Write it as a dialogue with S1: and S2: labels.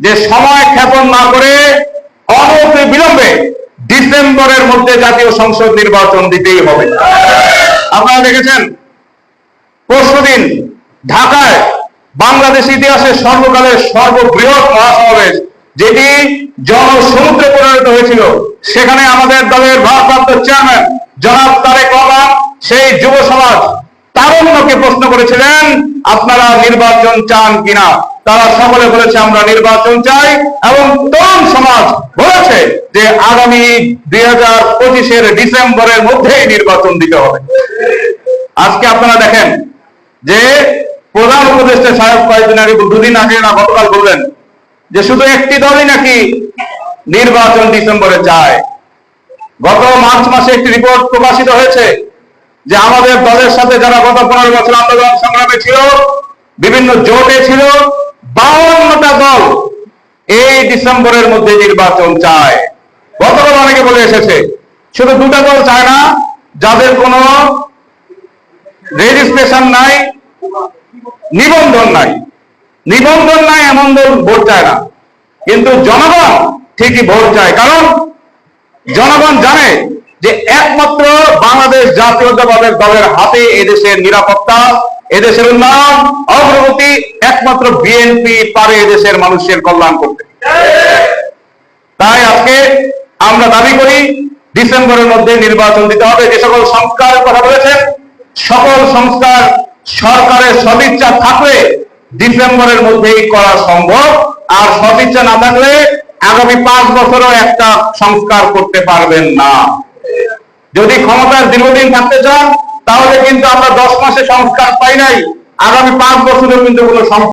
S1: যে সময় ক্ষেপণ না করে অনতি বিলম্বে ডিসেম্বরের মধ্যে জাতীয় সংসদ নির্বাচন দিতেই হবে। আপনারা দেখেছেন পরশুদিন ঢাকায় বাংলাদেশ ইতিহাসের সর্বকালের সর্ববৃহৎ মহাসমাবেশ যেটি জনসমুদ্রে পরিণত হয়েছিল, সেখানে আমাদের দলের ভারপ্রাপ্ত চেয়ারম্যান জনাব তারেক রহমান সেই যুব সমাজ তারুণ্যকে প্রশ্ন করেছিলেন, আপনারা নির্বাচন চান কিনা? তারা সকলে বলেছে আমরা নির্বাচন চাই, এবং তরুণ সমাজ বলেছে যে আগামী 2025-এর ডিসেম্বরের মধ্যেই নির্বাচন দিতে হবে। আজকে আপনারা দেখেন যে প্রধান উপদেষ্টা সাহেব কয়েকদিন আগে, দুদিন আগে না গতকাল বললেন যে শুধু একটি দলই নাকি নির্বাচন ডিসেম্বরে চায়। গত মার্চ মাসে একটি রিপোর্ট প্রকাশিত হয়েছে যে আমাদের দলের সাথে যারা গত 15 বছর আন্দোলন সংগ্রামে ছিল, বিভিন্ন জোটে ছিল, 52টা দল এই ডিসেম্বরের মধ্যে নির্বাচন চায়। গতকাল অনেকে বলে এসেছে শুধু 2টা দল চায় না, যাদের কোনো রেজিস্ট্রেশন নাই, নিবন্ধন নাই এমন দল ভোট চায় না। কিন্তু জনগণ ঠিকই ভোট চায়, কারণ জনগণ জানে যে একমাত্র বাংলাদেশ জাতীয়তাবাদী দলের হাতে এদেশের নিরাপত্তা, এদেশের উন্নয়ন, অগ্রগতি একমাত্র বিএনপি পারে এদেশের মানুষের কল্যাণ করতে। তাই আজকে আমরা দাবি করি ডিসেম্বরের মধ্যে নির্বাচন দিতে হবে। যে সকল সংস্কারের কথা বলেছেন, সকল সংস্কার সরকারের সদিচ্ছা থাকলে ডিসেম্বরের মধ্যেই করা সম্ভব, আর সদিচ্ছা না থাকলে আগামী 5 বছরও একটা সংস্কার করতে পারবেন না। যদি ক্ষমতার দীর্ঘদিন থাকতে চান তাহলে কিন্তু আমরা 10 মাসে সংস্কার পাই নাই, আগামী 5 বছরেও কিন্তু কোনো